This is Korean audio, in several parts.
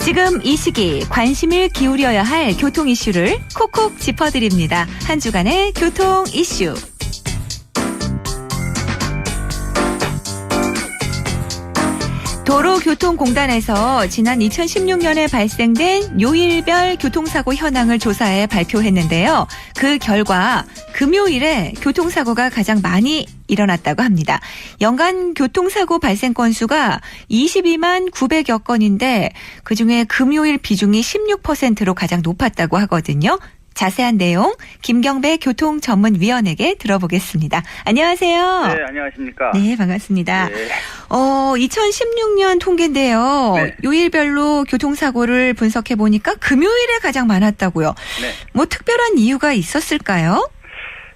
지금 이 시기 관심을 기울여야 할 교통 이슈를 콕콕 짚어드립니다. 한 주간의 교통 이슈. 도로교통공단에서 지난 2016년에 발생된 요일별 교통사고 현황을 조사해 발표했는데요. 그 결과 금요일에 교통사고가 가장 많이 일어났다고 합니다. 연간 교통사고 발생 건수가 22만 900여 건인데 그중에 금요일 비중이 16%로 가장 높았다고 하거든요. 자세한 내용 김경배 교통전문위원에게 들어보겠습니다. 안녕하세요. 네, 안녕하십니까. 네, 반갑습니다. 네. 2016년 통계인데요. 네. 요일별로 교통사고를 분석해 보니까 금요일에 가장 많았다고요. 네. 뭐 특별한 이유가 있었을까요?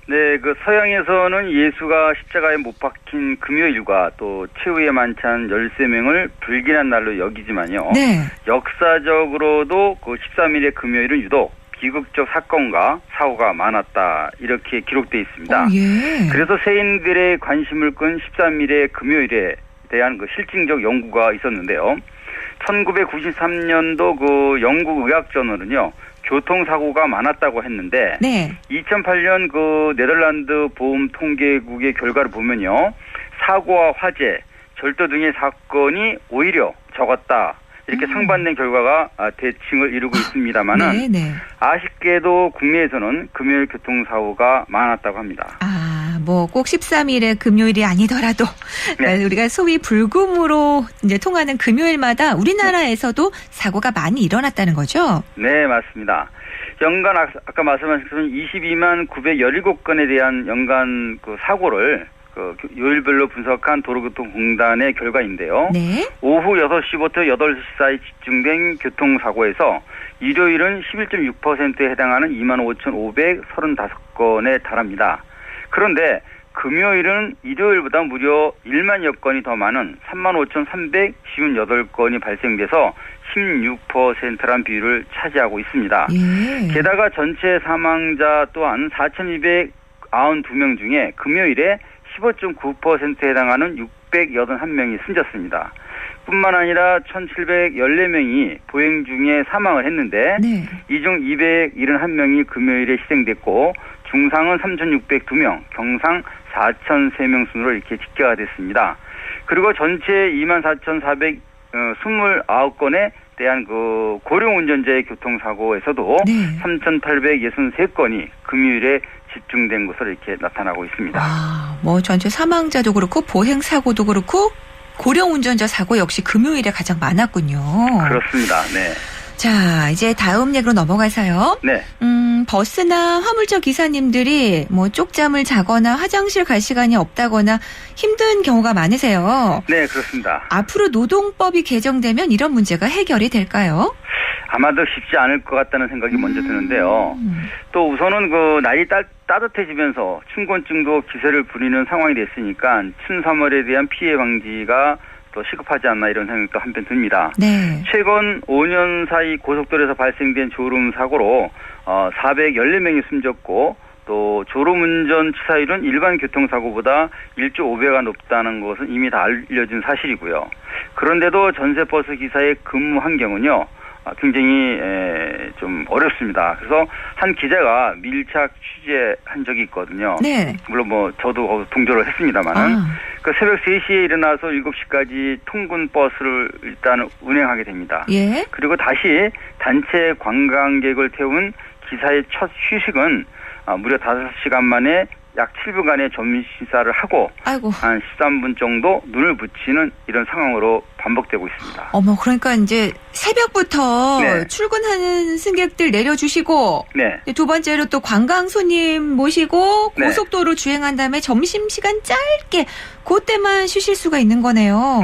네, 그 서양에서는 예수가 십자가에 못 박힌 금요일과 또 최후의 만찬 13명을 불길한 날로 여기지만요. 네. 역사적으로도 그 13일의 금요일은 유독 비극적 사건과 사고가 많았다 이렇게 기록되어 있습니다. 예. 그래서 세인들의 관심을 끈 13일의 금요일에 대한 그 실증적 연구가 있었는데요. 1993년도 그 영국 의학저널은요. 교통사고가 많았다고 했는데 네. 2008년 그 네덜란드 보험 통계국의 결과를 보면요. 사고와 화재, 절도 등의 사건이 오히려 적었다. 이렇게 상반된 결과가 대칭을 이루고 있습니다만은 네. 아쉽게도 국내에서는 금요일 교통사고가 많았다고 합니다. 뭐 꼭 13일의 금요일이 아니더라도 네. 우리가 소위 불금으로 이제 통하는 금요일마다 우리나라에서도 사고가 많이 일어났다는 거죠? 네, 맞습니다. 연간 아까 말씀하신 것처럼 22만 917건에 대한 연간 그 사고를 그 요일별로 분석한 도로교통공단의 결과인데요. 네. 오후 6시부터 8시 사이 집중된 교통사고에서 일요일은 11.6%에 해당하는 25,535건에 달합니다. 그런데 금요일은 일요일보다 무려 1만여 건이 더 많은 35,358건이 발생돼서 16%란 비율을 차지하고 있습니다. 예. 게다가 전체 사망자 또한 4,292명 중에 금요일에 15.9%에 해당하는 681명이 숨졌습니다. 뿐만 아니라 1,714명이 보행 중에 사망을 했는데 네. 이 중 271명이 금요일에 희생됐고 중상은 3,602명, 경상 4,003명 순으로 이렇게 집계가 됐습니다. 그리고 전체 24,429건에 대한 그 고령 운전자의 교통사고에서도 네. 3,863건이 금요일에 집중된 것으로 이렇게 나타나고 있습니다. 뭐 전체 사망자도 그렇고 보행 사고도 그렇고 고령 운전자 사고 역시 금요일에 가장 많았군요. 그렇습니다. 네. 자, 이제 다음 얘기로 넘어가서요. 네. 버스나 화물차 기사님들이 뭐 쪽잠을 자거나 화장실 갈 시간이 없다거나 힘든 경우가 많으세요. 네, 그렇습니다. 앞으로 노동법이 개정되면 이런 문제가 해결이 될까요? 아마도 쉽지 않을 것 같다는 생각이 먼저 드는데요. 또 우선은 그 날이 따뜻해지면서 춘곤증도 기세를 부리는 상황이 됐으니까 춘삼월에 대한 피해 방지가 더 시급하지 않나 이런 생각도 한편 듭니다. 네. 최근 5년 사이 고속도로에서 발생된 졸음 사고로 414명이 숨졌고 또 졸음운전 치사율은 일반 교통사고보다 1.5배가 높다는 것은 이미 다 알려진 사실이고요. 그런데도 전세버스 기사의 근무 환경은요. 굉장히 좀 어렵습니다. 그래서 한 기자가 밀착 취재한 적이 있거든요. 네. 물론 뭐 저도 동조를 했습니다만은 그 새벽 3시에 일어나서 7시까지 통근 버스를 일단 운행하게 됩니다. 예. 그리고 다시 단체 관광객을 태운 기사의 첫 휴식은 무려 5시간 만에 약 7분간의 점심식사를 하고 아이고. 한 13분 정도 눈을 붙이는 이런 상황으로 반복되고 있습니다. 그러니까 이제 새벽부터 네. 출근하는 승객들 내려주시고 네. 두 번째로 또 관광 손님 모시고 네. 고속도로 주행한 다음에 점심시간 짧게 그때만 쉬실 수가 있는 거네요.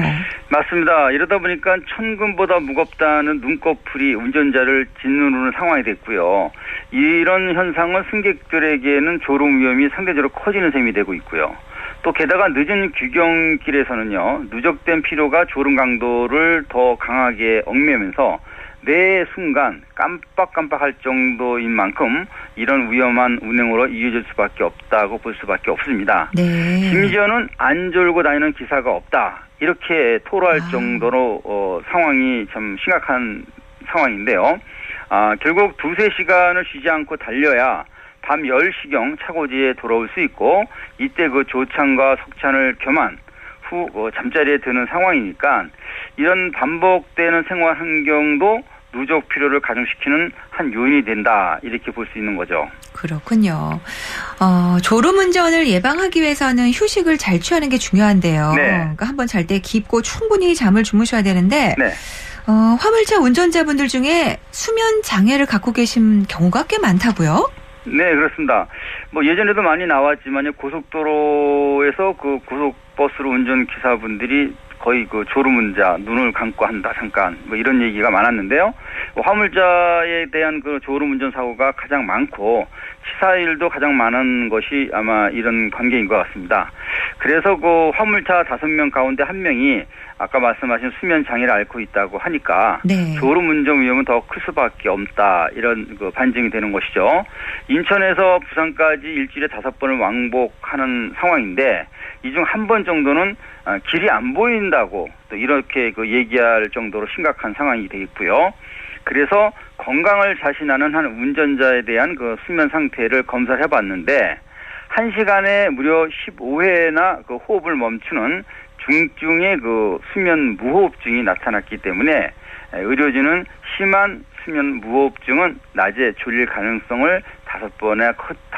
맞습니다. 이러다 보니까 천금보다 무겁다는 눈꺼풀이 운전자를 짓누르는 상황이 됐고요. 이런 현상은 승객들에게는 졸음 위험이 상대적으로 커지는 셈이 되고 있고요. 또 게다가 늦은 귀경길에서는요. 누적된 피로가 졸음 강도를 더 강하게 얽매면서 매 순간 깜빡깜빡할 정도인 만큼 이런 위험한 운행으로 이어질 수밖에 없다고 볼 수밖에 없습니다. 네. 심지어는 안 졸고 다니는 기사가 없다. 이렇게 토로할 정도로 상황이 참 심각한 상황인데요. 결국 2-3시간을 쉬지 않고 달려야 밤 10시경 차고지에 돌아올 수 있고 이때 그 조찬과 석찬을 겸한 후 잠자리에 드는 상황이니까 이런 반복되는 생활 환경도 누적 피로를 가중시키는 한 요인이 된다 이렇게 볼 수 있는 거죠. 그렇군요. 졸음운전을 예방하기 위해서는 휴식을 잘 취하는 게 중요한데요. 네. 그러니까 한번 잘 때 깊고 충분히 잠을 주무셔야 되는데 네. 화물차 운전자분들 중에 수면 장애를 갖고 계신 경우가 꽤 많다고요? 네, 그렇습니다. 예전에도 많이 나왔지만요, 고속도로에서 그 고속버스로 운전 기사분들이 거의 그 졸음운자, 눈을 감고 한다, 잠깐, 이런 얘기가 많았는데요. 화물차에 대한 그 졸음운전 사고가 가장 많고, 치사율도 가장 많은 것이 아마 이런 관계인 것 같습니다. 그래서 그 화물차 5명 가운데 1명이 아까 말씀하신 수면 장애를 앓고 있다고 하니까 네. 졸음운전 위험은 더 클 수밖에 없다 이런 그 반증이 되는 것이죠. 인천에서 부산까지 일주일에 5번을 왕복하는 상황인데 이 중 1번 정도는 길이 안 보인다고 또 이렇게 그 얘기할 정도로 심각한 상황이 되겠고요. 그래서 건강을 자신하는 한 운전자에 대한 그 수면 상태를 검사를 해봤는데 1시간에 무려 15회나 그 호흡을 멈추는 중증의 그 수면 무호흡증이 나타났기 때문에 의료진은 심한 수면 무호흡증은 낮에 졸릴 가능성을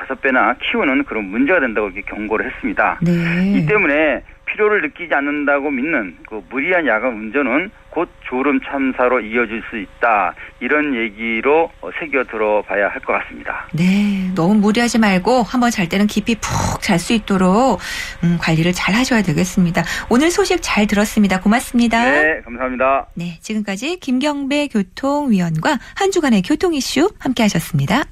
5배나 키우는 그런 문제가 된다고 이렇게 경고를 했습니다. 네. 이 때문에 피로를 느끼지 않는다고 믿는 그 무리한 야간 운전은 곧 졸음 참사로 이어질 수 있다. 이런 얘기로 새겨 들어봐야 할 것 같습니다. 네, 너무 무리하지 말고 한번 잘 때는 깊이 푹 잘 수 있도록 관리를 잘 하셔야 되겠습니다. 오늘 소식 잘 들었습니다. 고맙습니다. 네, 감사합니다. 네, 지금까지 김경배 교통위원과 한 주간의 교통 이슈 함께 하셨습니다.